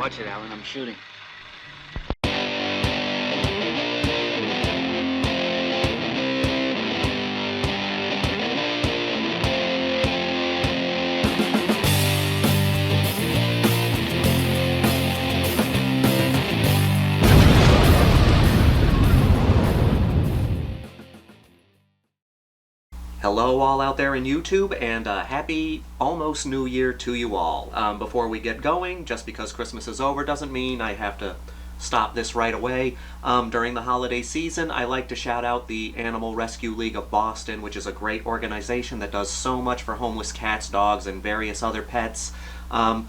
Watch it, Alan. I'm shooting. Hello all out there in YouTube, and happy almost New Year to you all. Before we get going, just because Christmas is over doesn't mean I have to stop this right away. During the holiday season, I like to shout out the Animal Rescue League of Boston, which is a great organization that does so much for homeless cats, dogs, and various other pets. I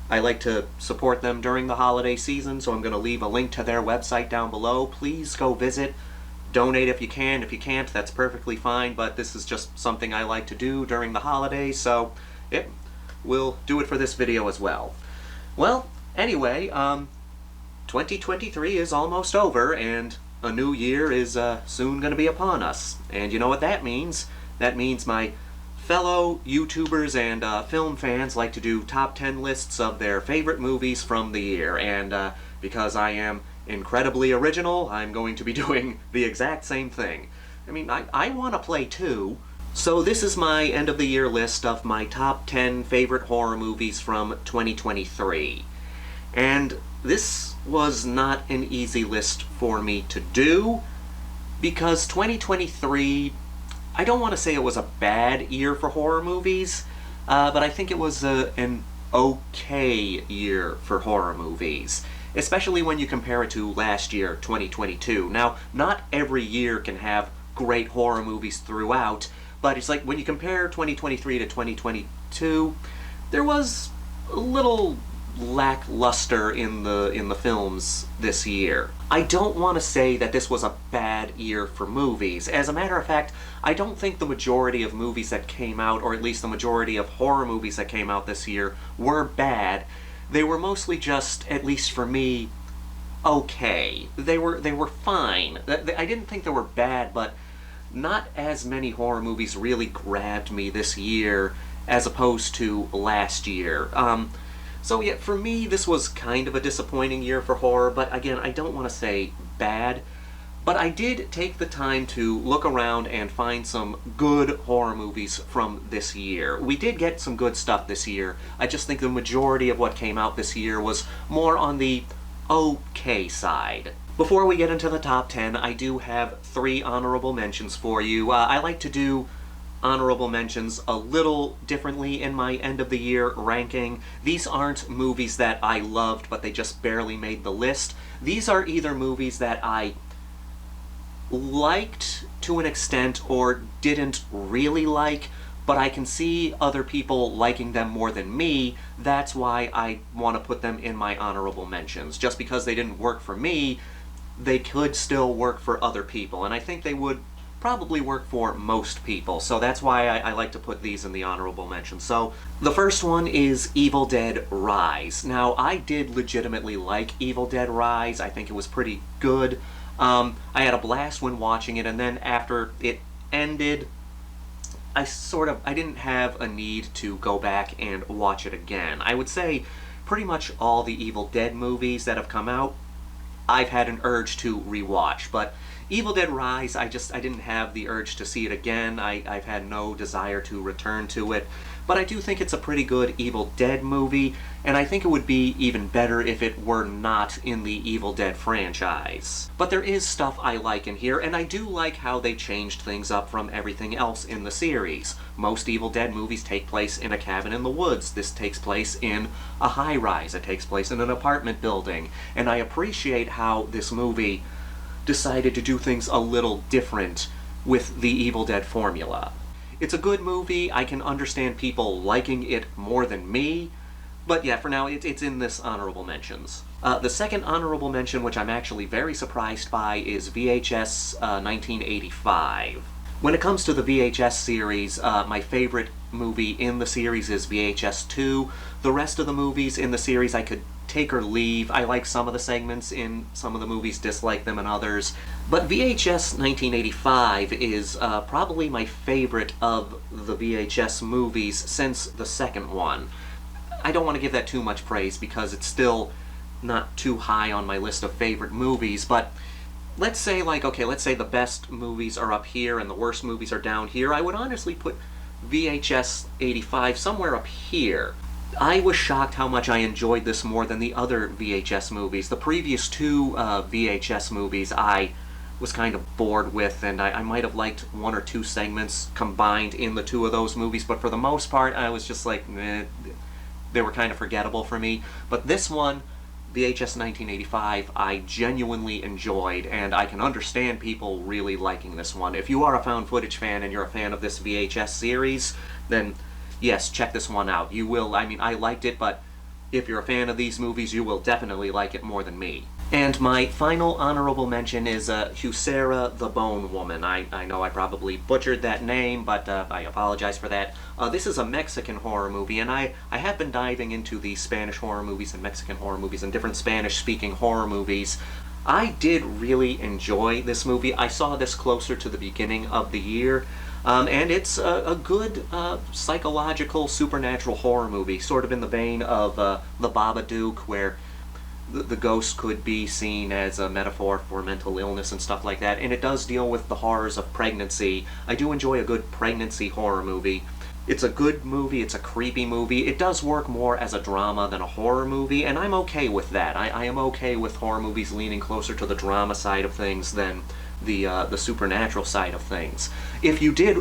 like to support them during the holiday season, so I'm going to leave a link to their website down below. Please go visit. Donate if you can. If you can't, that's perfectly fine, but this is just something I like to do during the holidays, so yep, we'll do it for this video as well. Well, anyway, 2023 is almost over, and a new year is soon going to be upon us. And you know what that means? That means my fellow YouTubers and film fans like to do top 10 lists of their favorite movies from the year, and because I am incredibly original, I'm going to be doing the exact same thing. I mean, I want to play too. So this is my end of the year list of my top 10 favorite horror movies from 2023. And this was not an easy list for me to do, because 2023, I don't want to say it was a bad year for horror movies, but I think it was an okay year for horror movies. Especially when you compare it to last year, 2022. Now, not every year can have great horror movies throughout, but it's like when you compare 2023 to 2022, there was a little lackluster in the films this year. I don't want to say that this was a bad year for movies. As a matter of fact, I don't think the majority of movies that came out, or at least the majority of horror movies that came out this year, were bad. They were mostly just, at least for me, okay. They were fine. I didn't think they were bad, but not as many horror movies really grabbed me this year as opposed to last year. So yeah, for me, this was kind of a disappointing year for horror, but again, I don't want to say bad. But I did take the time to look around and find some good horror movies from this year. We did get some good stuff this year. I just think the majority of what came out this year was more on the okay side. Before we get into the top 10, I do have 3 honorable mentions for you. I like to do honorable mentions a little differently in my end of the year ranking. These aren't movies that I loved, but they just barely made the list. These are either movies that I liked to an extent or didn't really like, but I can see other people liking them more than me. That's why I want to put them in my honorable mentions. Just because they didn't work for me, they could still work for other people, and I think they would probably work for most people, so that's why I like to put these in the honorable mentions. So the first one is Evil Dead Rise. Now, I did legitimately like Evil Dead Rise. I think it was pretty good. I had a blast when watching it, and then after it ended, I didn't have a need to go back and watch it again. I would say pretty much all the Evil Dead movies that have come out, I've had an urge to rewatch, but Evil Dead Rise, I didn't have the urge to see it again. I've had no desire to return to it. But I do think it's a pretty good Evil Dead movie, and I think it would be even better if it were not in the Evil Dead franchise. But there is stuff I like in here, and I do like how they changed things up from everything else in the series. Most Evil Dead movies take place in a cabin in the woods. This takes place in a high-rise. It takes place in an apartment building. And I appreciate how this movie decided to do things a little different with the Evil Dead formula. It's a good movie. I can understand people liking it more than me, but yeah, for now, it's in this honorable mentions. The second honorable mention, which I'm actually very surprised by, is VHS 1985. When it comes to the VHS series, my favorite movie in the series is VHS 2. The rest of the movies in the series I could take or leave. I like some of the segments in some of the movies, dislike them in others. But VHS 1985 is probably my favorite of the VHS movies since the second one. I don't want to give that too much praise because it's still not too high on my list of favorite movies, but let's say, like, okay, let's say the best movies are up here and the worst movies are down here. I would honestly put VHS 85 somewhere up here. I was shocked how much I enjoyed this more than the other VHS movies. The previous two VHS movies I was kind of bored with, and I might have liked one or two segments combined in the two of those movies, but for the most part I was just like, they were kind of forgettable for me. But this one, VHS 1985, I genuinely enjoyed, and I can understand people really liking this one. If you are a found footage fan and you're a fan of this VHS series, then yes, check this one out. You will, I mean, I liked it, but if you're a fan of these movies, you will definitely like it more than me. And my final honorable mention is Husera the Bone Woman. I know I probably butchered that name, but I apologize for that. This is a Mexican horror movie, and I have been diving into the Spanish horror movies and Mexican horror movies and different Spanish-speaking horror movies. I did really enjoy this movie. I saw this closer to the beginning of the year, and it's a good psychological, supernatural horror movie, sort of in the vein of The Babadook, where the ghost could be seen as a metaphor for mental illness and stuff like that, and it does deal with the horrors of pregnancy. I do enjoy a good pregnancy horror movie. It's a good movie, it's a creepy movie. It does work more as a drama than a horror movie, and I'm okay with that. I am okay with horror movies leaning closer to the drama side of things than the supernatural side of things. If you did,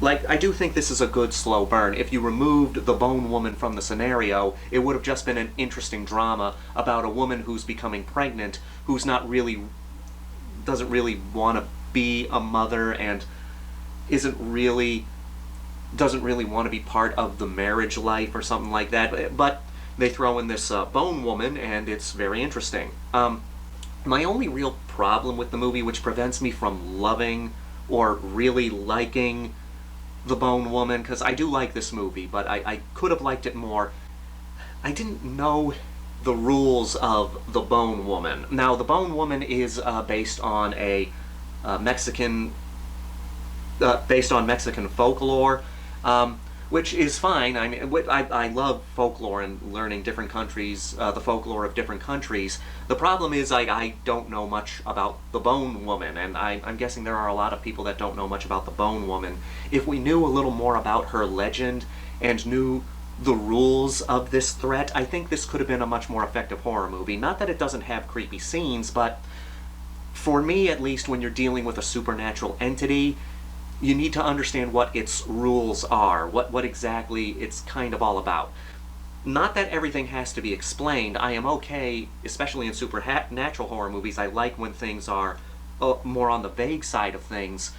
like, I do think this is a good slow burn. If you removed the Bone Woman from the scenario, it would have just been an interesting drama about a woman who's becoming pregnant, who's not really, doesn't really want to be a mother, and doesn't really want to be part of the marriage life or something like that. But they throw in this Bone Woman, and it's very interesting. My only real problem with the movie, which prevents me from loving or really liking the Bone Woman, because I do like this movie, but I could have liked it more. I didn't know the rules of the Bone Woman. Now, the Bone Woman is based on a Mexican folklore, which is fine. I mean, I love folklore and learning different countries, the folklore of different countries. The problem is I don't know much about the Bone Woman, and I'm guessing there are a lot of people that don't know much about the Bone Woman. If we knew a little more about her legend and knew the rules of this threat, I think this could have been a much more effective horror movie. Not that it doesn't have creepy scenes, but for me at least, when you're dealing with a supernatural entity, you need to understand what its rules are, what exactly it's kind of all about. Not that everything has to be explained. I am okay, especially in supernatural horror movies, I like when things are more on the vague side of things,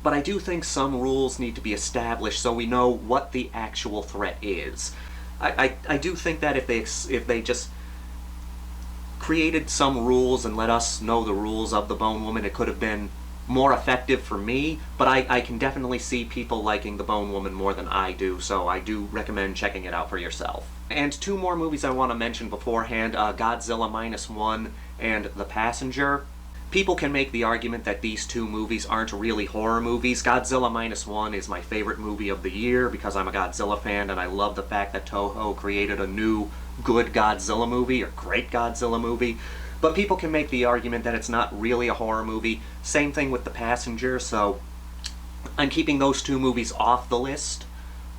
but I do think some rules need to be established so we know what the actual threat is. I do think that if they just created some rules and let us know the rules of the Bone Woman, it could have been more effective for me, but I can definitely see people liking the Bone Woman more than I do, so I do recommend checking it out for yourself. And two more movies I want to mention beforehand, Godzilla -1 and The Passenger. People can make the argument that these two movies aren't really horror movies. Godzilla -1 is my favorite movie of the year because I'm a Godzilla fan, and I love the fact that Toho created a new good Godzilla movie, or great Godzilla movie. But people can make the argument that it's not really a horror movie. Same thing with The Passenger, so I'm keeping those two movies off the list.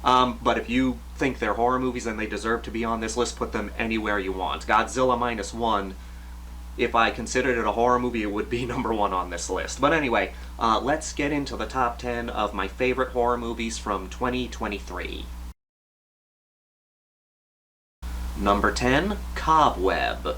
But if you think they're horror movies and they deserve to be on this list, put them anywhere you want. Godzilla -1, if I considered it a horror movie, it would be #1 on this list. But anyway, let's get into the top 10 of my favorite horror movies from 2023. Number 10, Cobweb.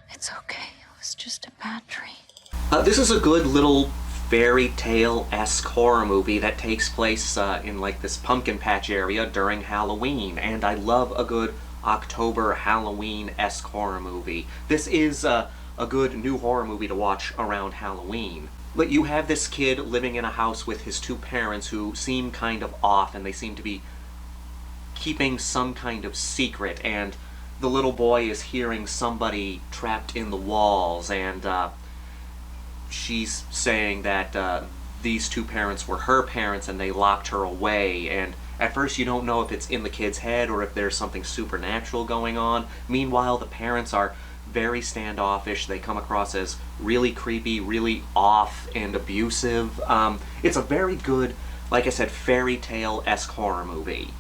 It's okay. It was just a bad dream. This is a good little fairy tale-esque horror movie that takes place in like this pumpkin patch area during Halloween, and I love a good October Halloween-esque horror movie. This is a good new horror movie to watch around Halloween. But you have this kid living in a house with his two parents who seem kind of off, and they seem to be keeping some kind of secret, and the little boy is hearing somebody trapped in the walls, and she's saying that these two parents were her parents and they locked her away, and At first you don't know if it's in the kid's head or if there's something supernatural going on. Meanwhile, the parents are very standoffish. They come across as really creepy, really off, and abusive. It's a very good, like I said, fairy tale-esque horror movie.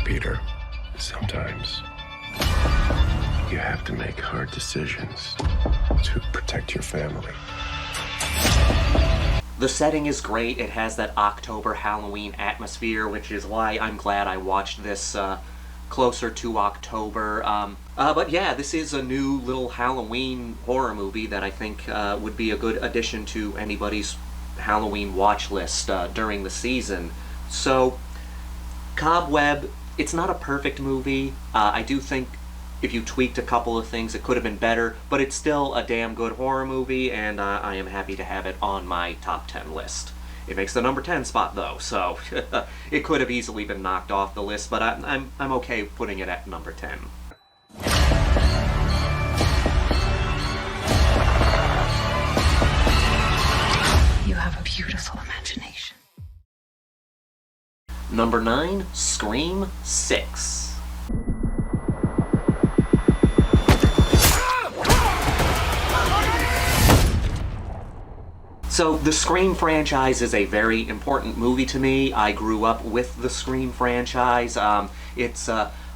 Peter, sometimes you have to make hard decisions to protect your family. The setting is great. It has that October Halloween atmosphere, which is why I'm glad I watched this closer to October. But yeah, this is a new little Halloween horror movie that I think would be a good addition to anybody's Halloween watch list during the season. So, Cobweb, it's not a perfect movie. I do think if you tweaked a couple of things, it could have been better, but it's still a damn good horror movie, and I am happy to have it on my top 10 list. It makes the number 10 spot, though, so it could have easily been knocked off the list, but I'm okay putting it at number 10. You have a beautiful imagination. Number 9, Scream 6. So, the Scream franchise is a very important movie to me. I grew up with the Scream franchise. It's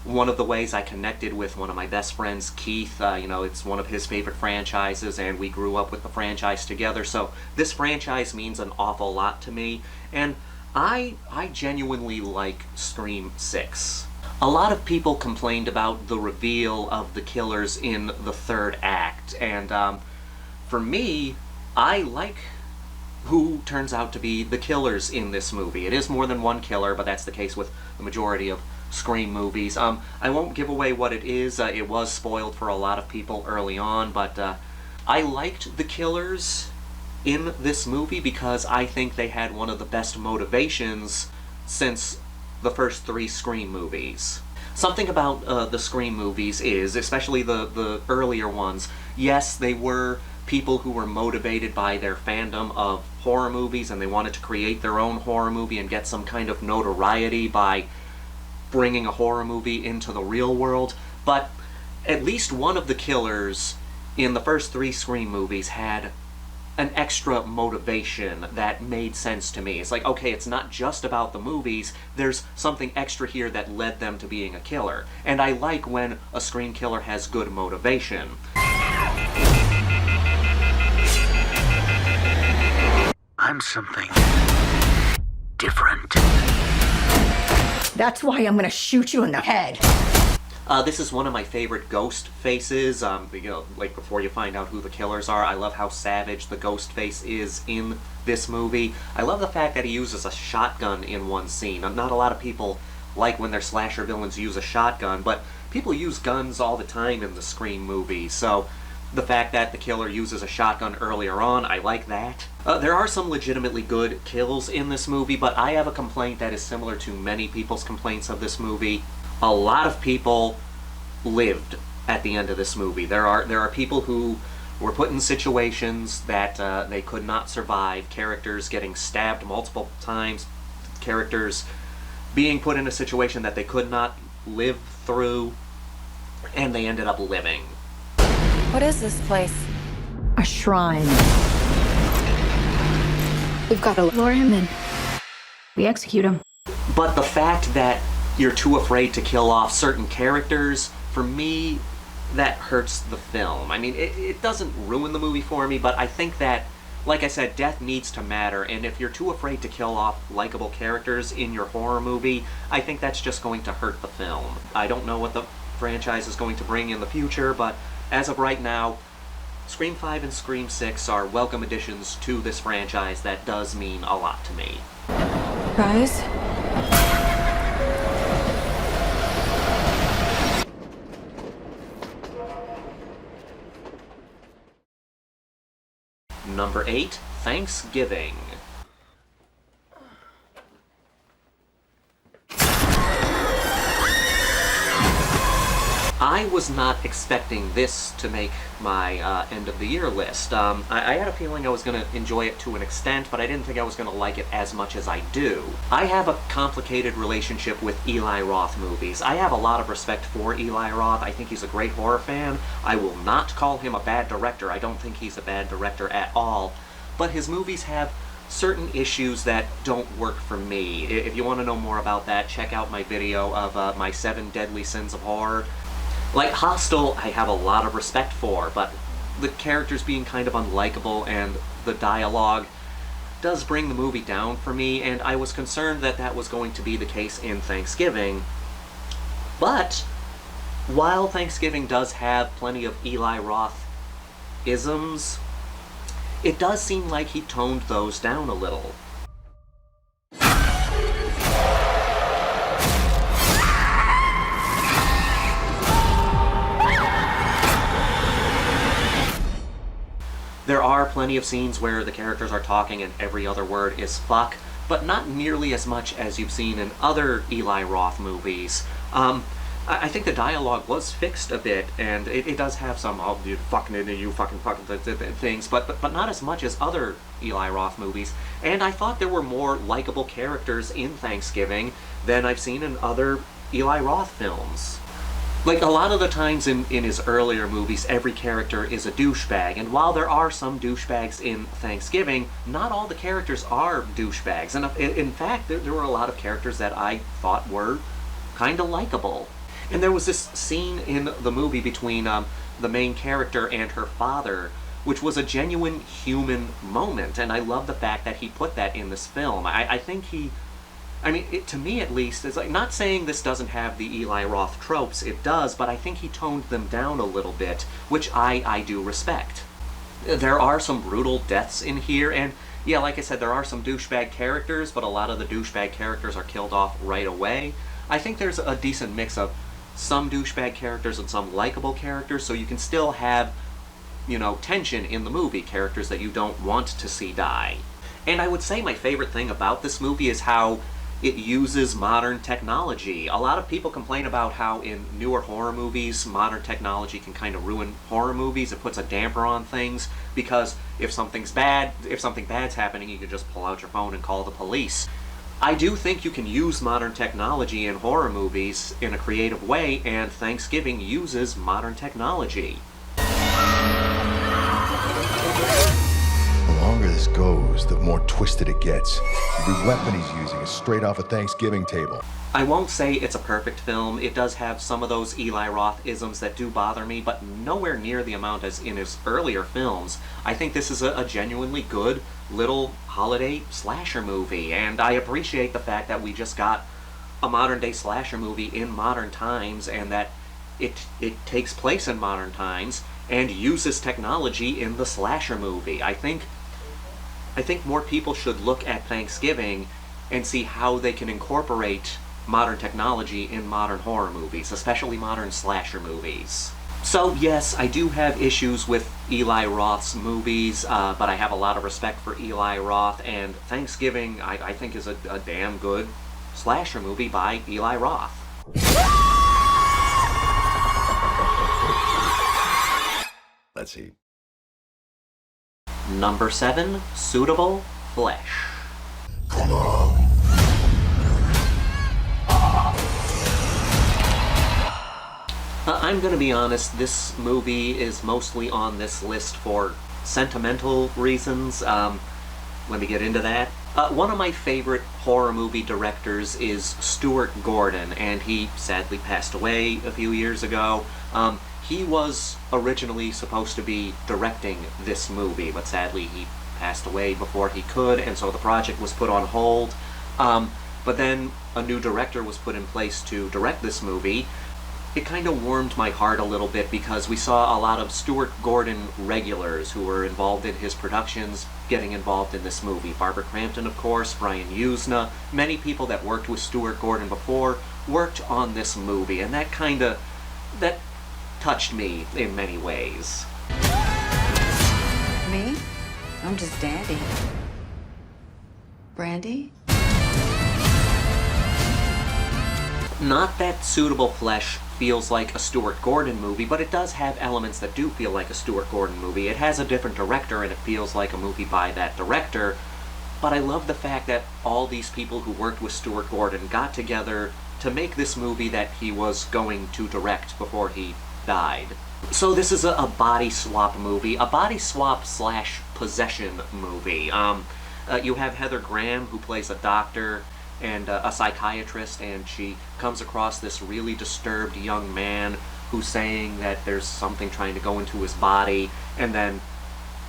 one of the ways I connected with one of my best friends, Keith. It's one of his favorite franchises, and we grew up with the franchise together. So, this franchise means an awful lot to me, and I genuinely like Scream 6. A lot of people complained about the reveal of the killers in the third act, and for me, I like who turns out to be the killers in this movie. It is more than one killer, but that's the case with the majority of Scream movies. I won't give away what it is. It was spoiled for a lot of people early on, but I liked the killers in this movie because I think they had one of the best motivations since the first 3 Scream movies. Something about the Scream movies is, especially the earlier ones, yes, they were people who were motivated by their fandom of horror movies and they wanted to create their own horror movie and get some kind of notoriety by bringing a horror movie into the real world, but at least one of the killers in the first 3 Scream movies had an extra motivation that made sense to me. It's like, okay, it's not just about the movies, there's something extra here that led them to being a killer. And I like when a Scream killer has good motivation. I'm something different. That's why I'm gonna shoot you in the head. This is one of my favorite ghost faces. Like before you find out who the killers are, I love how savage the ghost face is in this movie. I love the fact that he uses a shotgun in one scene. Not a lot of people like when their slasher villains use a shotgun, but people use guns all the time in the Scream movies, so the fact that the killer uses a shotgun earlier on, I like that. There are some legitimately good kills in this movie, but I have a complaint that is similar to many people's complaints of this movie. A lot of people lived at the end of this movie. There are people who were put in situations that they could not survive, characters getting stabbed multiple times, characters being put in a situation that they could not live through, and they ended up living. What is this place? A shrine. We've got to lure him in. We execute him. But the fact that you're too afraid to kill off certain characters, for me, that hurts the film. I mean, it doesn't ruin the movie for me, but I think that, like I said, death needs to matter, and if you're too afraid to kill off likable characters in your horror movie, I think that's just going to hurt the film. I don't know what the franchise is going to bring in the future, but as of right now, Scream 5 and Scream 6 are welcome additions to this franchise that does mean a lot to me. Guys? Number 8, Thanksgiving. I was not expecting this to make my end of the year list. I had a feeling I was going to enjoy it to an extent, but I didn't think I was going to like it as much as I do. I have a complicated relationship with Eli Roth movies. I have a lot of respect for Eli Roth. I think he's a great horror fan. I will not call him a bad director. I don't think he's a bad director at all. But his movies have certain issues that don't work for me. If you want to know more about that, check out my video of my 7 Deadly Sins of Horror. Like, Hostel, I have a lot of respect for, but the characters being kind of unlikable and the dialogue does bring the movie down for me, and I was concerned that that was going to be the case in Thanksgiving. But while Thanksgiving does have plenty of Eli Roth isms, it does seem like he toned those down a little. There are plenty of scenes where the characters are talking and every other word is fuck, but not nearly as much as you've seen in other Eli Roth movies. I think the dialogue was fixed a bit, and it does have some, oh, you fucking things, but not as much as other Eli Roth movies. And I thought there were more likable characters in Thanksgiving than I've seen in other Eli Roth films. Like, a lot of the times in his earlier movies, every character is a douchebag, and while there are some douchebags in Thanksgiving, not all the characters are douchebags. And in fact, there were a lot of characters that I thought were kind of likable. And there was this scene in the movie between the main character and her father, which was a genuine human moment, and I love the fact that he put that in this film. I think he... I mean, to me at least, it's like, not saying this doesn't have the Eli Roth tropes, it does, but I think he toned them down a little bit, which I do respect. There are some brutal deaths in here, and yeah, like I said, there are some douchebag characters, but a lot of the douchebag characters are killed off right away. I think there's a decent mix of some douchebag characters and some likable characters, so you can still have, you know, tension in the movie, characters that you don't want to see die. And I would say my favorite thing about this movie is how it uses modern technology. A lot of people complain about how in newer horror movies, modern technology can kind of ruin horror movies. It puts a damper on things, because if something bad's happening, you can just pull out your phone and call the police. I do think you can use modern technology in horror movies in a creative way, and Thanksgiving uses modern technology. The longer this goes, the more twisted it gets. Every weapon he's using is straight off a Thanksgiving table. I won't say it's a perfect film. It does have some of those Eli Roth isms that do bother me, but nowhere near the amount as in his earlier films. I think this is a genuinely good little holiday slasher movie, and I appreciate the fact that we just got a modern-day slasher movie in modern times, and that it takes place in modern times and uses technology in the slasher movie. I think more people should look at Thanksgiving and see how they can incorporate modern technology in modern horror movies, especially modern slasher movies. So yes, I do have issues with Eli Roth's movies, but I have a lot of respect for Eli Roth, and Thanksgiving I think is a damn good slasher movie by Eli Roth. Let's see. Number 7, Suitable Flesh. Come on. I'm gonna be honest, this movie is mostly on this list for sentimental reasons. Let me get into that. One of my favorite horror movie directors is Stuart Gordon, and he sadly passed away a few years ago. He was originally supposed to be directing this movie, but sadly he passed away before he could, and so the project was put on hold. But then a new director was put in place to direct this movie. It kind of warmed my heart a little bit, because we saw a lot of Stuart Gordon regulars who were involved in his productions getting involved in this movie. Barbara Crampton, of course, Brian Usna, many people that worked with Stuart Gordon before worked on this movie, and that touched me in many ways. Me? I'm just Dandy. Brandy? Not that Suitable Flesh feels like a Stuart Gordon movie, but it does have elements that do feel like a Stuart Gordon movie. It has a different director, and it feels like a movie by that director. But I love the fact that all these people who worked with Stuart Gordon got together to make this movie that he was going to direct before he died. So this is a body swap movie, a body swap / possession movie. You have Heather Graham, who plays a doctor and a psychiatrist, and she comes across this really disturbed young man who's saying that there's something trying to go into his body, and then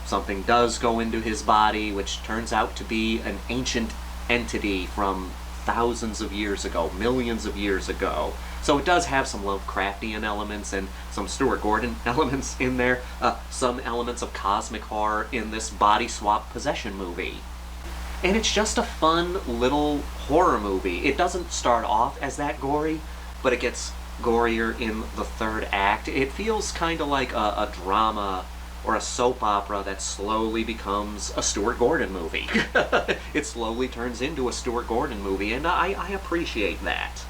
something does go into his body, which turns out to be an ancient entity from thousands of years ago, millions of years ago. So it does have some Lovecraftian elements and some Stuart Gordon elements in there, some elements of cosmic horror in this body swap possession movie. And it's just a fun little horror movie. It doesn't start off as that gory, but it gets gorier in the third act. It feels kind of like a drama or a soap opera that slowly becomes a Stuart Gordon movie. It slowly turns into a Stuart Gordon movie, and I appreciate that.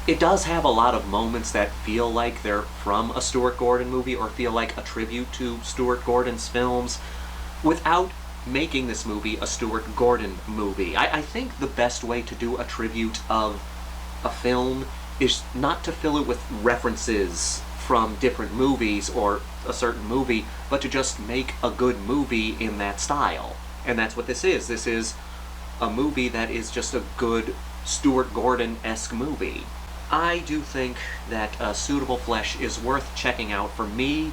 It does have a lot of moments that feel like they're from a Stuart Gordon movie or feel like a tribute to Stuart Gordon's films without making this movie a Stuart Gordon movie. I think the best way to do a tribute of a film is not to fill it with references from different movies or a certain movie, but to just make a good movie in that style. And that's what this is. This is a movie that is just a good Stuart Gordon-esque movie. I do think that Suitable Flesh is worth checking out. For me,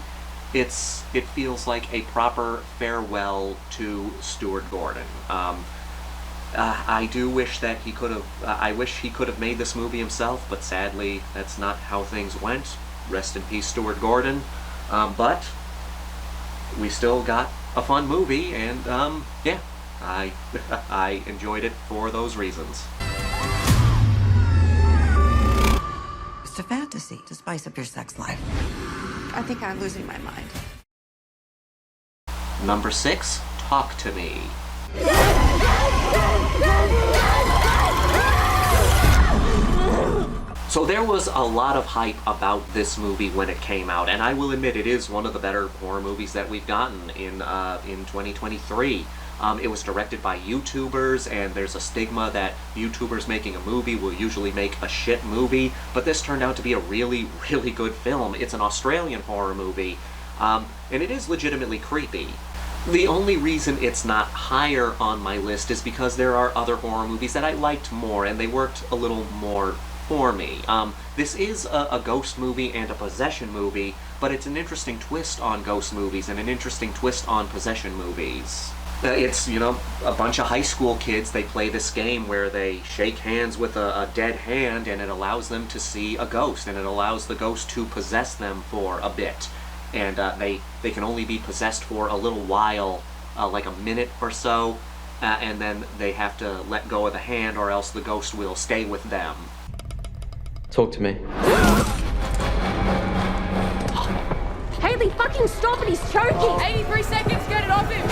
it feels like a proper farewell to Stuart Gordon. I do wish that he could have, I wish he could have made this movie himself, but sadly that's not how things went. Rest in peace, Stuart Gordon. But we still got a fun movie, and yeah, I enjoyed it for those reasons. It's a fantasy to spice up your sex life. I think I'm losing my mind. Number 6, Talk to Me. So there was a lot of hype about this movie when it came out, and I will admit it is one of the better horror movies that we've gotten in 2023. It was directed by YouTubers, and there's a stigma that YouTubers making a movie will usually make a shit movie, but this turned out to be a really, really good film. It's an Australian horror movie, and it is legitimately creepy. The only reason it's not higher on my list is because there are other horror movies that I liked more, and they worked a little more for me. This is a ghost movie and a possession movie, but it's an interesting twist on ghost movies and an interesting twist on possession movies. It's, you know, a bunch of high school kids, they play this game where they shake hands with a dead hand, and it allows them to see a ghost, and it allows the ghost to possess them for a bit. And they can only be possessed for a little while, like a minute or so, and then they have to let go of the hand, or else the ghost will stay with them. Talk to me. Haley, fucking stop it, he's choking! 83 seconds, get it off him!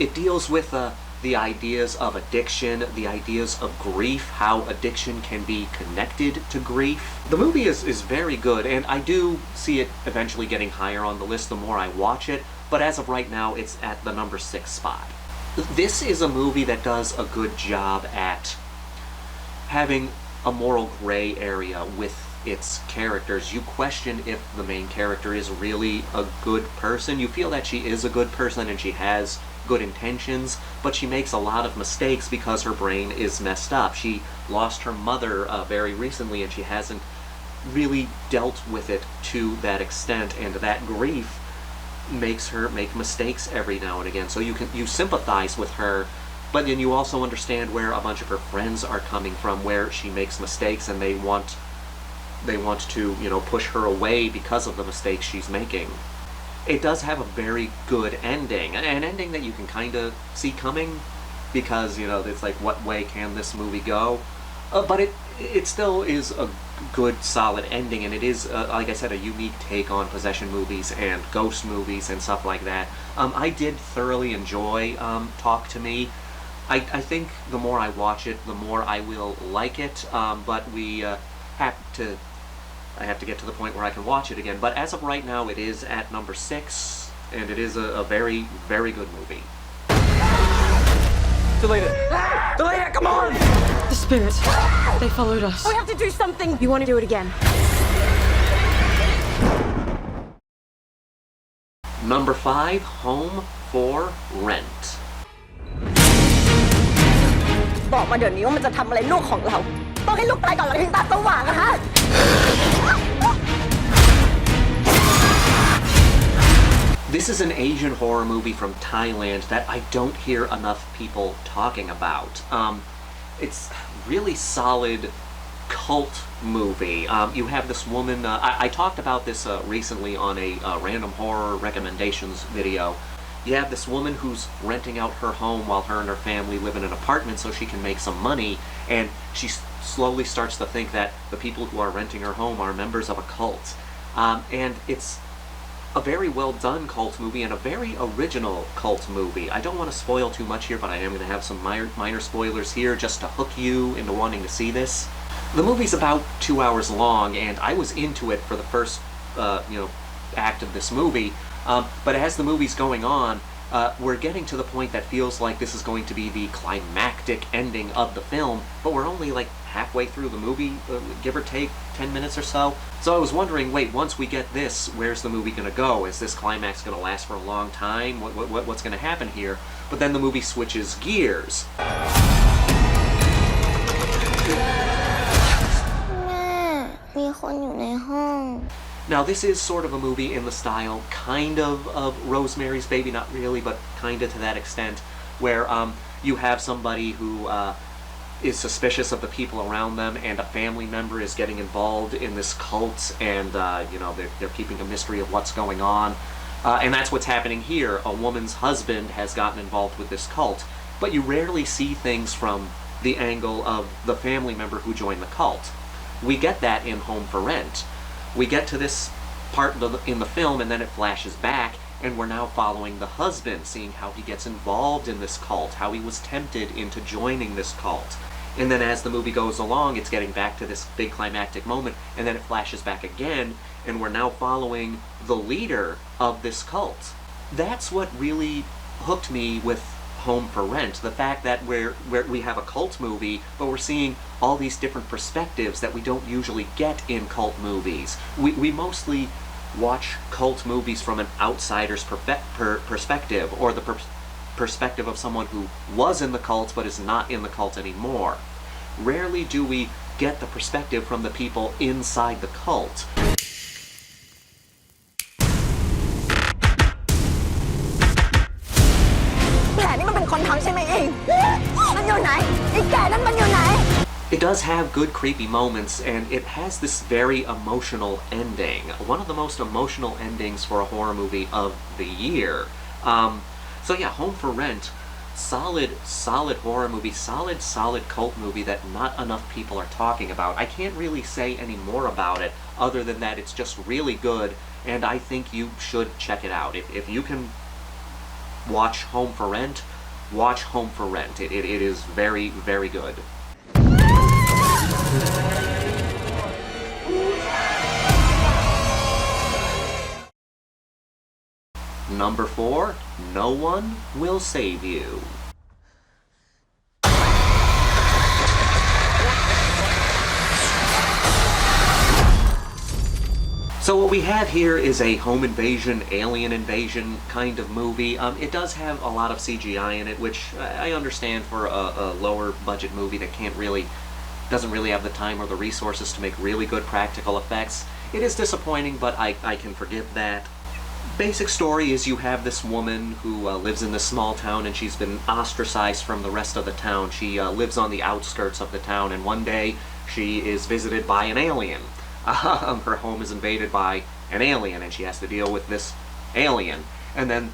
It deals with the ideas of addiction, the ideas of grief, how addiction can be connected to grief. The movie is very good, and I do see it eventually getting higher on the list the more I watch it, but as of right now, it's at the number 6 spot. This is a movie that does a good job at having a moral gray area with its characters. You question if the main character is really a good person. You feel that she is a good person and she has good intentions, but she makes a lot of mistakes because her brain is messed up. She lost her mother very recently, and she hasn't really dealt with it to that extent, and that grief makes her make mistakes every now and again. So you sympathize with her, but then you also understand where a bunch of her friends are coming from, where she makes mistakes and they want to, you know, push her away because of the mistakes she's making. It does have a very good ending, an ending that you can kind of see coming, because, you know, it's like, what way can this movie go? But it still is good, solid ending, and it is, like I said, a unique take on possession movies and ghost movies and stuff like that. I did thoroughly enjoy Talk to Me. I think the more I watch it, the more I will like it, but I have to get to the point where I can watch it again. But as of right now, it is at number 6, and it is a very, very good movie. Delete it! Delete it, come on! The spirits. They followed us. We have to do something. You want to do it again? Number 5, Home for Rent. บอกมาเดี๋ยวนี้ว่ามันจะทำอะไรลูกของเรา ต้องให้ลูกตายก่อนเราถึงตาสว่างอะฮะ This is an Asian horror movie from Thailand that I don't hear enough people talking about. It's really solid cult movie. You have this woman, I talked about this recently on a random horror recommendations video. You have this woman who's renting out her home while her and her family live in an apartment so she can make some money, and she slowly starts to think that the people who are renting her home are members of a cult. And it's a very well done cult movie and a very original cult movie. I don't want to spoil too much here, but I am going to have some minor spoilers here just to hook you into wanting to see this. The movie's about 2 hours long, and I was into it for the first, act of this movie. But as the movie's going on, we're getting to the point that feels like this is going to be the climactic ending of the film, but we're only like halfway through the movie, give or take 10 minutes or so. So I was wondering, wait, once we get this, where's the movie going to go? Is this climax going to last for a long time? What's going to happen here? But then the movie switches gears. Now this is sort of a movie in the style, kind of Rosemary's Baby, not really, but kind of to that extent, where you have somebody who is suspicious of the people around them, and a family member is getting involved in this cult, and they're keeping a mystery of what's going on. And that's what's happening here. A woman's husband has gotten involved with this cult, but you rarely see things from the angle of the family member who joined the cult. We get that in Home for Rent. We get to this part in the film, and then it flashes back, and we're now following the husband, seeing how he gets involved in this cult, how he was tempted into joining this cult. And then as the movie goes along, it's getting back to this big climactic moment, and then it flashes back again, and we're now following the leader of this cult. That's what really hooked me with Home for Rent, the fact that we have a cult movie, but we're seeing all these different perspectives that we don't usually get in cult movies. We mostly watch cult movies from an outsider's perspective, or the perspective of someone who was in the cult but is not in the cult anymore. Rarely do we get the perspective from the people inside the cult. It does have good creepy moments, and it has this very emotional ending. One of the most emotional endings for a horror movie of the year. So yeah, Home for Rent, solid horror movie, solid cult movie that not enough people are talking about. I can't really say any more about it other than that it's just really good, and I think you should check it out. If you can watch Home for Rent, watch Home for Rent. It is very, very good. Number 4, No One Will Save You. So what we have here is a home invasion, alien invasion kind of movie. It does have a lot of CGI in it, which I understand for a lower budget movie that doesn't really have the time or the resources to make really good practical effects. It is disappointing, but I can forgive that. Basic story is you have this woman who lives in this small town, and she's been ostracized from the rest of the town. She lives on the outskirts of the town, and one day she is visited by an alien. Her home is invaded by an alien, and she has to deal with this alien. And then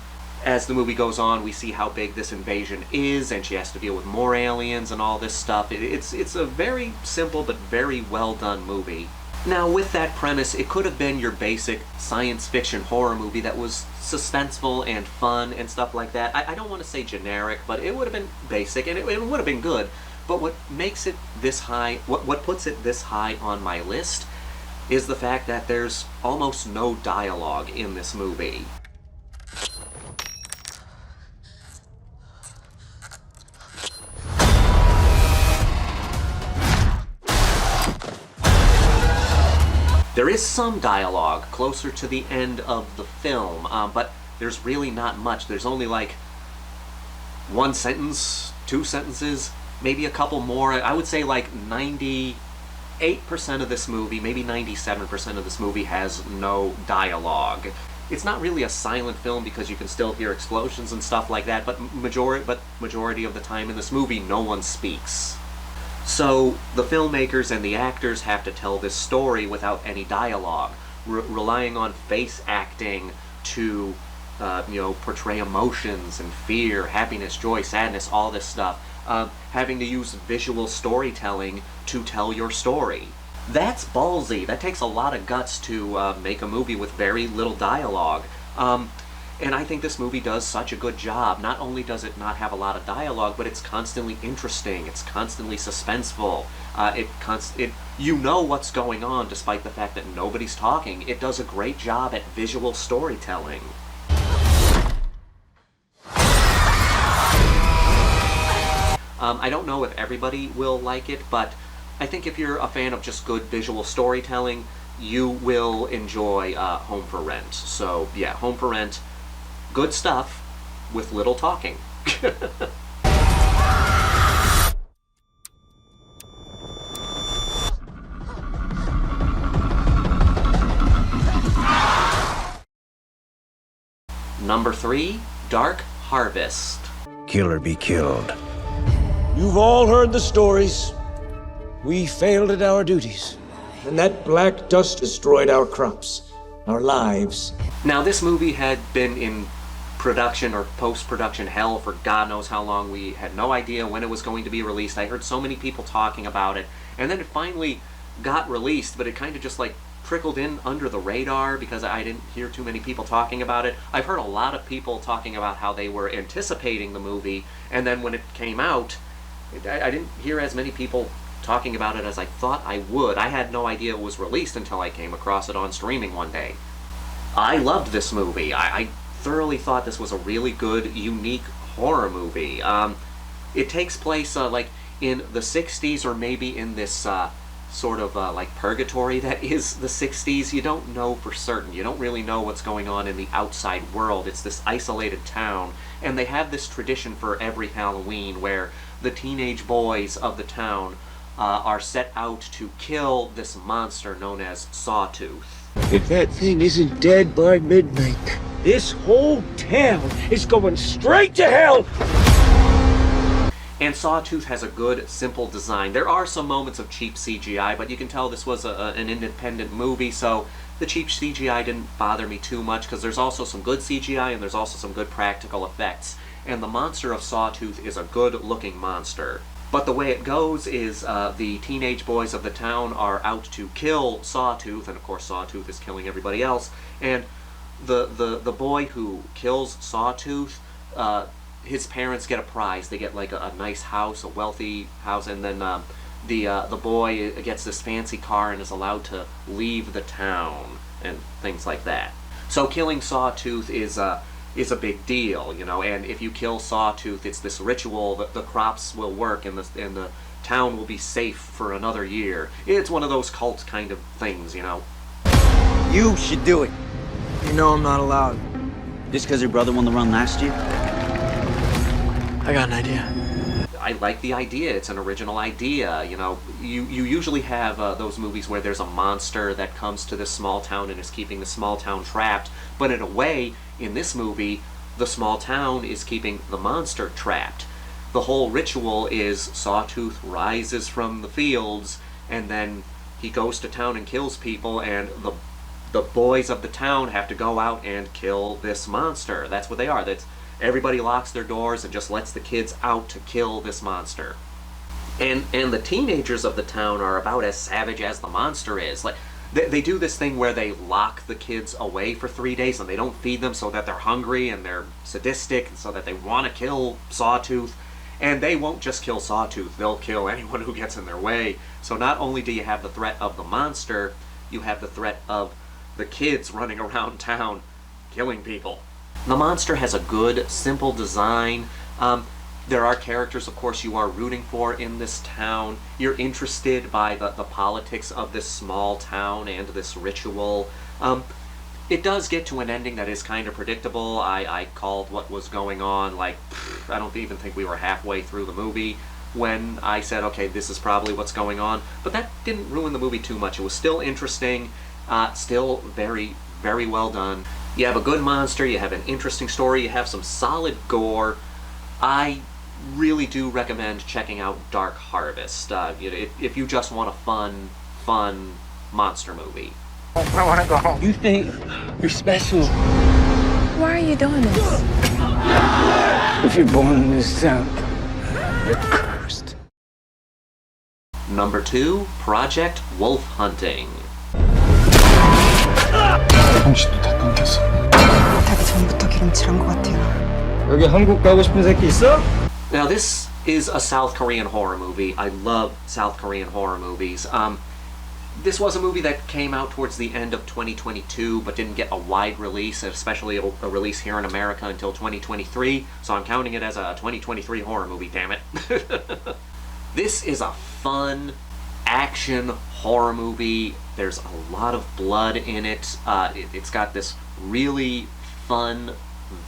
as the movie goes on, we see how big this invasion is, and she has to deal with more aliens and all this stuff. It's a very simple but very well done movie. Now, with that premise, it could have been your basic science fiction horror movie that was suspenseful and fun and stuff like that. I don't want to say generic, but it would have been basic, and it would have been good. But what makes it this high, what puts it this high on my list, is the fact that there's almost no dialogue in this movie. There is some dialogue closer to the end of the film, but there's really not much. There's only like one sentence, two sentences, maybe a couple more. I would say like 98% of this movie, maybe 97% of this movie has no dialogue. It's not really a silent film because you can still hear explosions and stuff like that, but majority of the time in this movie, no one speaks. So the filmmakers and the actors have to tell this story without any dialogue, relying on face acting to, portray emotions and fear, happiness, joy, sadness, all this stuff. Having to use visual storytelling to tell your story. That's ballsy. That takes a lot of guts to make a movie with very little dialogue. And I think this movie does such a good job. Not only does it not have a lot of dialogue, but it's constantly interesting. It's constantly suspenseful. You know what's going on despite the fact that nobody's talking. It does a great job at visual storytelling. I don't know if everybody will like it, but I think if you're a fan of just good visual storytelling, you will enjoy Home for Rent. So yeah, Home for Rent. Good stuff with little talking. Number 3, Dark Harvest. Kill or be killed. You've all heard the stories. We failed at our duties, and that black dust destroyed our crops, our lives. Now, this movie had been in production or post-production hell for God knows how long. We had no idea when it was going to be released. I heard so many people talking about it, and then it finally got released, but it kind of just like trickled in under the radar because I didn't hear too many people talking about it. I've heard a lot of people talking about how they were anticipating the movie, and then when it came out, I didn't hear as many people talking about it as I thought I would. I had no idea it was released until I came across it on streaming one day. I loved this movie. I thoroughly thought this was a really good, unique horror movie. It takes place like in the 60s, or maybe in this sort of like purgatory that is the 60s. You don't know for certain. You don't really know what's going on in the outside world. It's this isolated town, and they have this tradition for every Halloween where the teenage boys of the town are set out to kill this monster known as Sawtooth. If that thing isn't dead by midnight, this whole town is going straight to hell! And Sawtooth has a good, simple design. There are some moments of cheap CGI, but you can tell this was an independent movie, so the cheap CGI didn't bother me too much, because there's also some good CGI and there's also some good practical effects. And the monster of Sawtooth is a good-looking monster. But the way it goes is the teenage boys of the town are out to kill Sawtooth, and of course Sawtooth is killing everybody else. And the boy who kills Sawtooth, his parents get a prize. They get like a nice house, a wealthy house, and then the boy gets this fancy car and is allowed to leave the town and things like that. So killing Sawtooth is a big deal, you know, and if you kill Sawtooth, it's this ritual that the crops will work and the town will be safe for another year. It's one of those cult kind of things, you know. You should do it. You know I'm not allowed. Just because your brother won the run last year? I got an idea. I like the idea. It's an original idea. You know, you usually have those movies where there's a monster that comes to this small town and is keeping the small town trapped. But in a way, in this movie, the small town is keeping the monster trapped. The whole ritual is Sawtooth rises from the fields, and then he goes to town and kills people, and the boys of the town have to go out and kill this monster. That's what they are. everybody locks their doors and just lets the kids out to kill this monster. And the teenagers of the town are about as savage as the monster is. Like, they do this thing where they lock the kids away for 3 days and they don't feed them so that they're hungry and they're sadistic so that they want to kill Sawtooth. And they won't just kill Sawtooth, they'll kill anyone who gets in their way. So not only do you have the threat of the monster, you have the threat of the kids running around town killing people. The monster has a good, simple design. There are characters, of course, you are rooting for in this town. You're interested by the politics of this small town and this ritual. It does get to an ending that is kind of predictable. I called what was going on, like, I don't even think we were halfway through the movie when I said, okay, this is probably what's going on. But that didn't ruin the movie too much. It was still interesting, still very, very well done. You have a good monster, you have an interesting story, you have some solid gore. I really do recommend checking out Dark Harvest if you just want a fun monster movie. I want to go home. You think you're special? Why are you doing this? If you're born in this town, you're cursed. Number 2, Project Wolf Hunting. 정신도 다 끊겼어. 자기 전부터 기름칠한 것 같아요. 여기 한국 가고 싶은 새끼 있어? Now this is a South Korean horror movie. I love South Korean horror movies. This was a movie that came out towards the end of 2022 but didn't get a wide release, especially a release here in America until 2023, so I'm counting it as a 2023 horror movie, damn it. This is a fun action horror movie. There's a lot of blood in it. It's got this really fun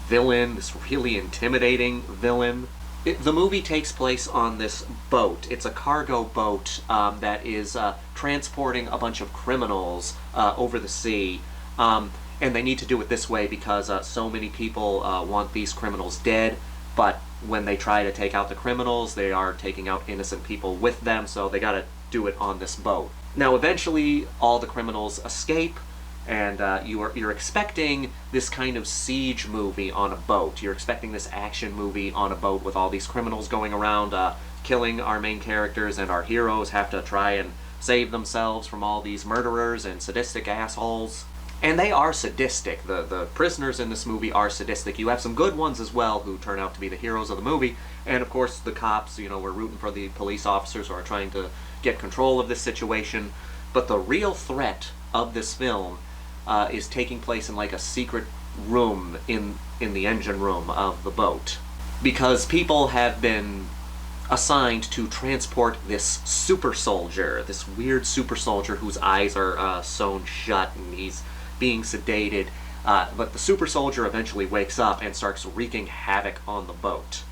villain, this really intimidating villain. The movie takes place on this boat. It's a cargo boat that is transporting a bunch of criminals over the sea. And they need to do it this way because so many people want these criminals dead, but when they try to take out the criminals, they are taking out innocent people with them, so they gotta do it on this boat. Now eventually all the criminals escape, and you're expecting this kind of siege movie on a boat. You're expecting this action movie on a boat with all these criminals going around killing our main characters, and our heroes have to try and save themselves from all these murderers and sadistic assholes. And they are sadistic. The prisoners in this movie are sadistic. You have some good ones as well who turn out to be the heroes of the movie. And of course the cops, we're rooting for the police officers who are trying to get control of this situation. But the real threat of this film is taking place in like a secret room in the engine room of the boat. Because people have been assigned to transport this super soldier, this weird super soldier whose eyes are sewn shut and he's being sedated. But the super soldier eventually wakes up and starts wreaking havoc on the boat.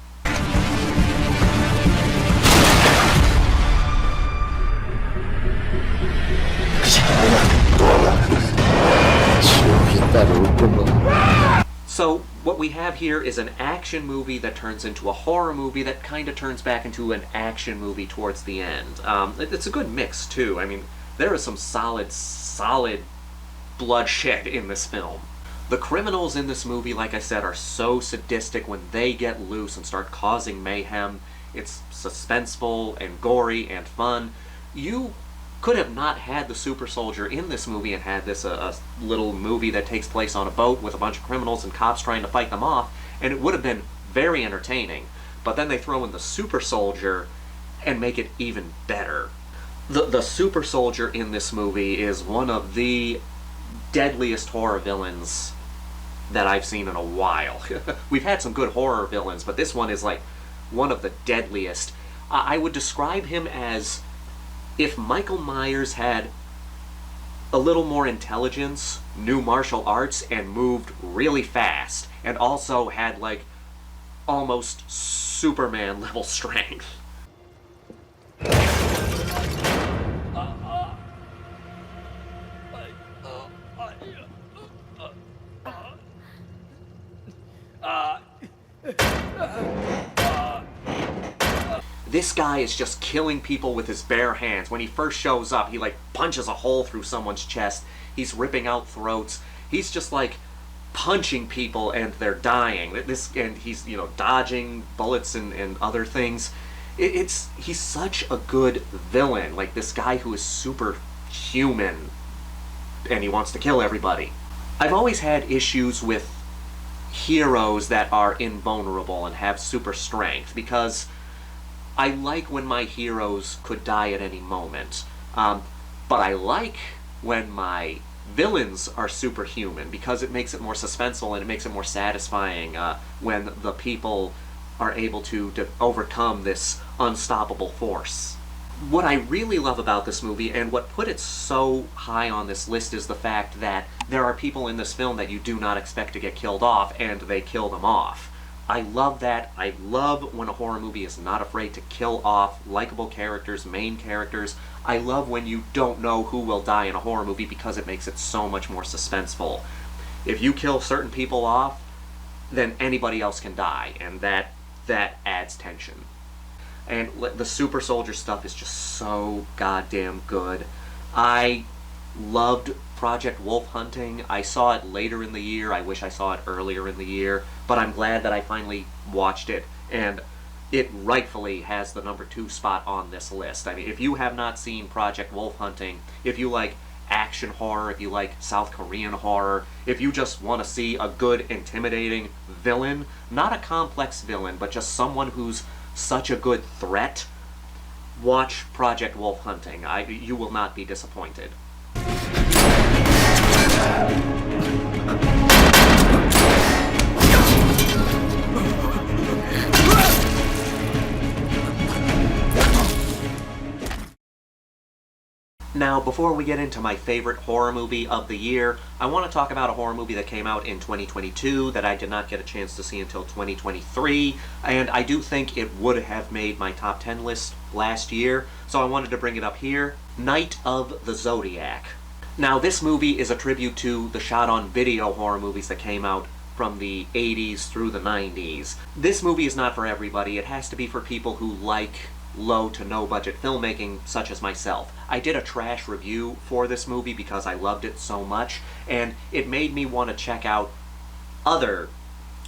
So what we have here is an action movie that turns into a horror movie that kind of turns back into an action movie towards the end. It's a good mix too. I mean, there is some solid bloodshed in this film. The criminals in this movie, like I said, are so sadistic. When they get loose and start causing mayhem, it's suspenseful and gory and fun. You could have not had the super soldier in this movie and had this a little movie that takes place on a boat with a bunch of criminals and cops trying to fight them off, and it would have been very entertaining. But then they throw in the super soldier and make it even better. The super soldier in this movie is one of the deadliest horror villains that I've seen in a while. We've had some good horror villains, but this one is like one of the deadliest. I would describe him as if Michael Myers had a little more intelligence, knew martial arts, and moved really fast, and also had like almost Superman level strength. This guy is just killing people with his bare hands. When he first shows up, he like punches a hole through someone's chest. He's ripping out throats. He's just like punching people and they're dying. And he's, dodging bullets and other things. He's such a good villain. Like, this guy who is superhuman and he wants to kill everybody. I've always had issues with heroes that are invulnerable and have super strength, because I like when my heroes could die at any moment. But I like when my villains are superhuman, because it makes it more suspenseful and it makes it more satisfying when the people are able to overcome this unstoppable force. What I really love about this movie, and what put it so high on this list, is the fact that there are people in this film that you do not expect to get killed off, and they kill them off. I love that. I love when a horror movie is not afraid to kill off likable characters, main characters. I love when you don't know who will die in a horror movie, because it makes it so much more suspenseful. If you kill certain people off, then anybody else can die, and that adds tension. And the super soldier stuff is just so goddamn good. I loved Project Wolf Hunting. I saw it later in the year. I wish I saw it earlier in the year, but I'm glad that I finally watched it, and it rightfully has the number 2 spot on this list. I mean, if you have not seen Project Wolf Hunting, if you like action horror, if you like South Korean horror, if you just want to see a good, intimidating villain, not a complex villain, but just someone who's such a good threat, watch Project Wolf Hunting. You will not be disappointed. Now, before we get into my favorite horror movie of the year, I want to talk about a horror movie that came out in 2022 that I did not get a chance to see until 2023, and I do think it would have made my top 10 list last year, so I wanted to bring it up here. Night of the Zodiac. Now, this movie is a tribute to the shot-on-video horror movies that came out from the 80s through the 90s. This movie is not for everybody. It has to be for people who like low to no budget filmmaking, such as myself. I did a trash review for this movie because I loved it so much, and it made me want to check out other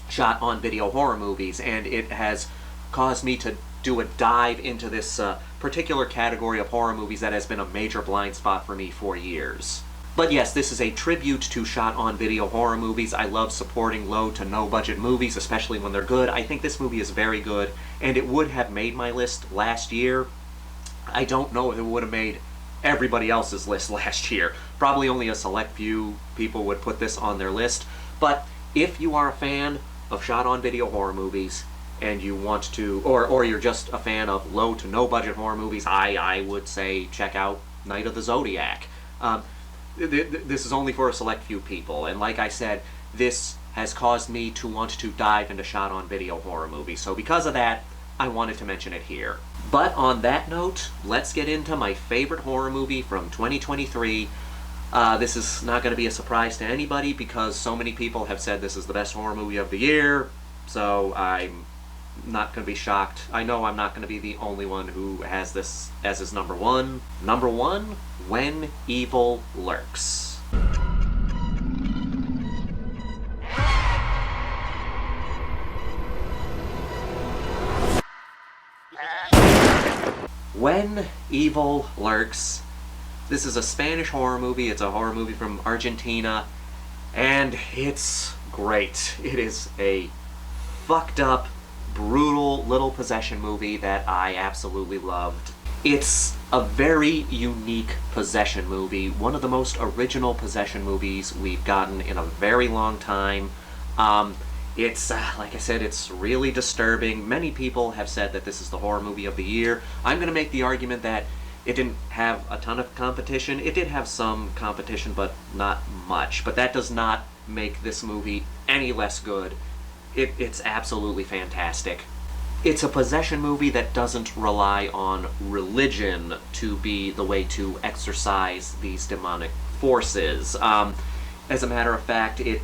shot-on-video horror movies, and it has caused me to do a dive into this particular category of horror movies that has been a major blind spot for me for years. But yes, this is a tribute to shot-on-video horror movies. I love supporting low to no budget movies, especially when they're good. I think this movie is very good, and it would have made my list last year. I don't know if it would have made everybody else's list last year. Probably only a select few people would put this on their list. But if you are a fan of shot-on-video horror movies, and you want to, or you're just a fan of low to no budget horror movies, I would say check out Night of the Zodiac. This is only for a select few people, and like I said, this has caused me to want to dive into shot-on-video horror movies, so because of that, I wanted to mention it here. But on that note, let's get into my favorite horror movie from 2023. This is not going to be a surprise to anybody, because so many people have said this is the best horror movie of the year, so I'm not going to be shocked. I know I'm not going to be the only one who has this as his number 1. Number 1, When Evil Lurks. When Evil Lurks. This is a Spanish horror movie. It's a horror movie from Argentina, and it's great. It is a fucked up, brutal little possession movie that I absolutely loved. It's a very unique possession movie, one of the most original possession movies we've gotten in a very long time. It's, like I said, it's really disturbing. Many people have said that this is the horror movie of the year. I'm going to make the argument that it didn't have a ton of competition. It did have some competition, but not much. But that does not make this movie any less good. It's absolutely fantastic. It's a possession movie that doesn't rely on religion to be the way to exorcise these demonic forces. As a matter of fact, it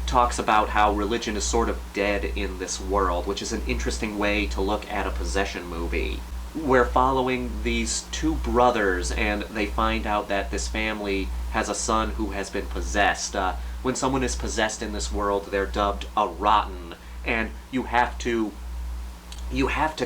talks about how religion is sort of dead in this world, which is an interesting way to look at a possession movie. we're following these two brothers, and they find out that this family has a son who has been possessed. When someone is possessed in this world, they're dubbed a rotten, and you have to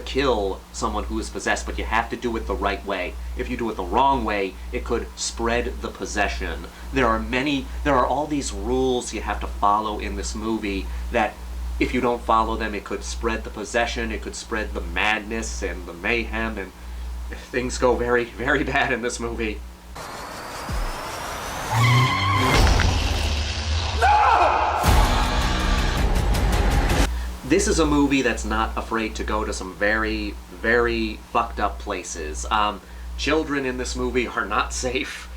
kill someone who is possessed, but you have to do it the right way. If you do it the wrong way, it could spread the possession. There are all these rules you have to follow in this movie that if you don't follow them, it could spread the possession, it could spread the madness and the mayhem, and things go very, very bad in this movie. This is a movie that's not afraid to go to some very, very fucked up places. Children in this movie are not safe.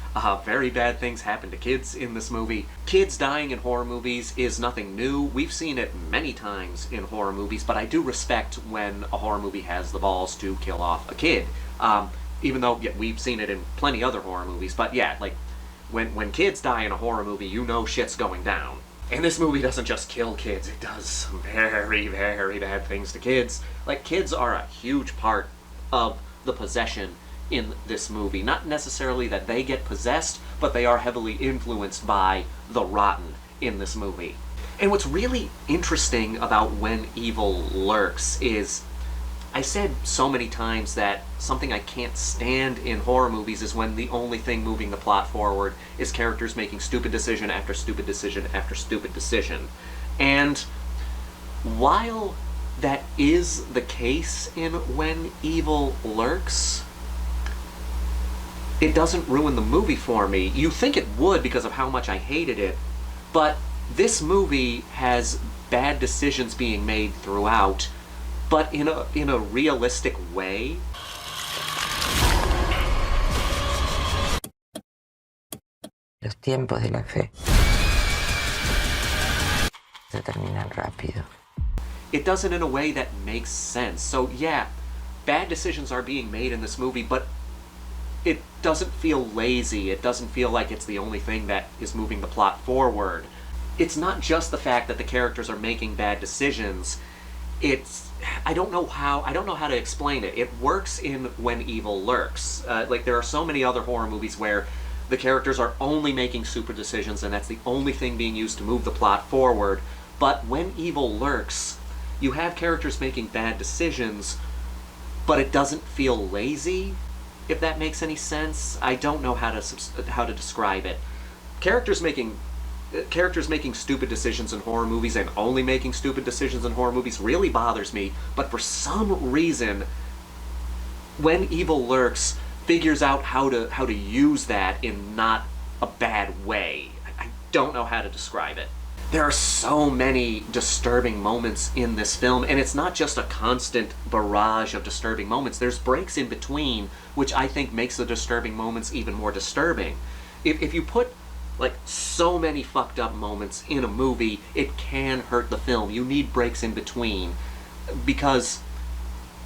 Very bad things happen to kids in this movie. Kids dying in horror movies is nothing new. We've seen it many times in horror movies, but I do respect when a horror movie has the balls to kill off a kid. Even though we've seen it in plenty other horror movies, but yeah, like when kids die in a horror movie, you know shit's going down. And this movie doesn't just kill kids, it does some very, very bad things to kids. Like, kids are a huge part of the possession in this movie. Not necessarily that they get possessed, but they are heavily influenced by the rotten in this movie. And what's really interesting about When Evil Lurks is, I said so many times that something I can't stand in horror movies is when the only thing moving the plot forward is characters making stupid decision after stupid decision after stupid decision. And while that is the case in When Evil Lurks, it doesn't ruin the movie for me. You think it would because of how much I hated it, but this movie has bad decisions being made throughout, but in a realistic way. Los tiempos de la fe se terminan rápido. It does it in a way that makes sense. So yeah, bad decisions are being made in this movie, but it doesn't feel lazy. It doesn't feel like it's the only thing that is moving the plot forward. It's not just the fact that the characters are making bad decisions. I don't know how to explain it. It works in When Evil Lurks. Like, there are so many other horror movies where the characters are only making super decisions and that's the only thing being used to move the plot forward. But When Evil Lurks, you have characters making bad decisions, but it doesn't feel lazy, if that makes any sense. I don't know how to describe it. Characters making stupid decisions in horror movies and only making stupid decisions in horror movies really bothers me, but for some reason, When Evil Lurks figures out how to use that in not a bad way. I don't know how to describe it. There are so many disturbing moments in this film, and it's not just a constant barrage of disturbing moments. There's breaks in between, which I think makes the disturbing moments even more disturbing. If you put like so many fucked up moments in a movie, it can hurt the film. You need breaks in between, because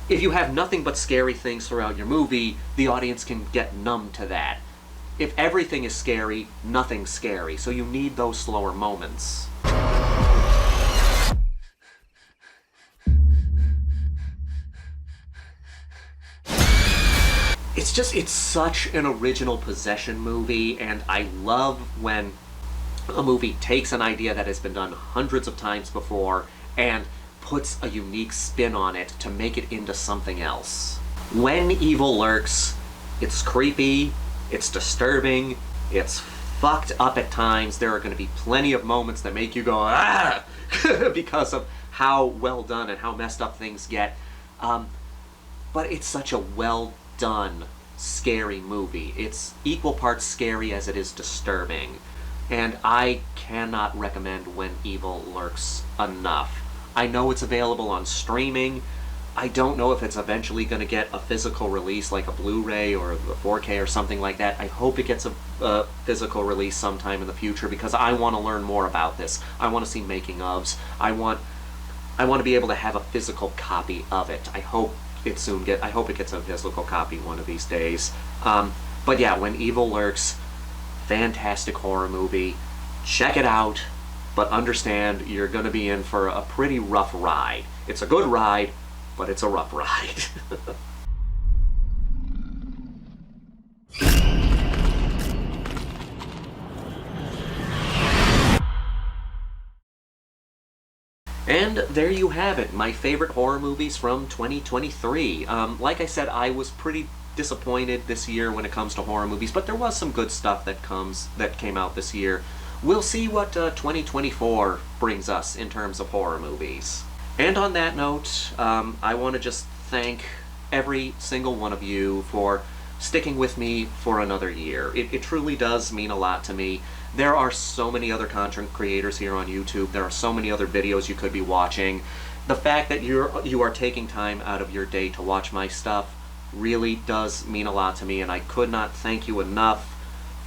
if you have nothing but scary things throughout your movie, the audience can get numb to that. If everything is scary, nothing's scary, so you need those slower moments. It's such an original possession movie, and I love when a movie takes an idea that has been done hundreds of times before and puts a unique spin on it to make it into something else. When Evil Lurks, it's creepy, it's disturbing, it's fucked up at times. There are going to be plenty of moments that make you go, ah, because of how well done and how messed up things get. But it's such a well done, scary movie. It's equal parts scary as it is disturbing. And I cannot recommend When Evil Lurks enough. I know it's available on streaming. I don't know if it's eventually going to get a physical release like a Blu-ray or a 4K or something like that. I hope it gets a physical release sometime in the future, because I want to learn more about this. I want to see making ofs. I want to be able to have a physical copy of it. I hope it gets a physical copy one of these days. But yeah, When Evil Lurks, fantastic horror movie. Check it out, but understand you're going to be in for a pretty rough ride. It's a good ride, but it's a rough ride. And there you have it, my favorite horror movies from 2023. Like I said, I was pretty disappointed this year when it comes to horror movies, but there was some good stuff that came out this year. We'll see what 2024 brings us in terms of horror movies. And on that note, I want to just thank every single one of you for sticking with me for another year. It truly does mean a lot to me. There are so many other content creators here on YouTube. There are so many other videos you could be watching. The fact that you are taking time out of your day to watch my stuff really does mean a lot to me, and I could not thank you enough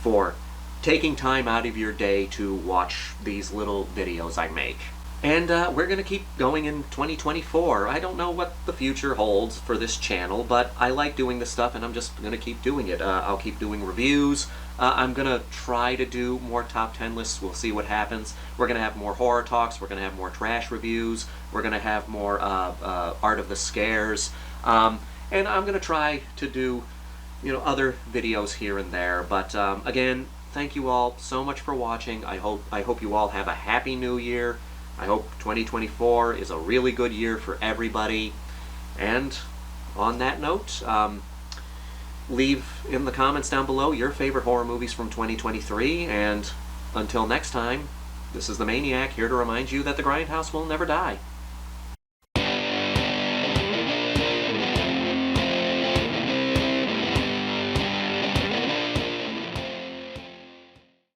for taking time out of your day to watch these little videos I make. And we're going to keep going in 2024. I don't know what the future holds for this channel, but I like doing this stuff and I'm just going to keep doing it. I'll keep doing reviews. I'm going to try to do more top 10 lists. We'll see what happens. We're going to have more horror talks. We're going to have more trash reviews. We're going to have more art of the scares. And I'm going to try to do, other videos here and there. But again, thank you all so much for watching. I hope you all have a happy new year. I hope 2024 is a really good year for everybody. And on that note, leave in the comments down below your favorite horror movies from 2023. And until next time, this is the Maniac, here to remind you that the Grindhouse will never die.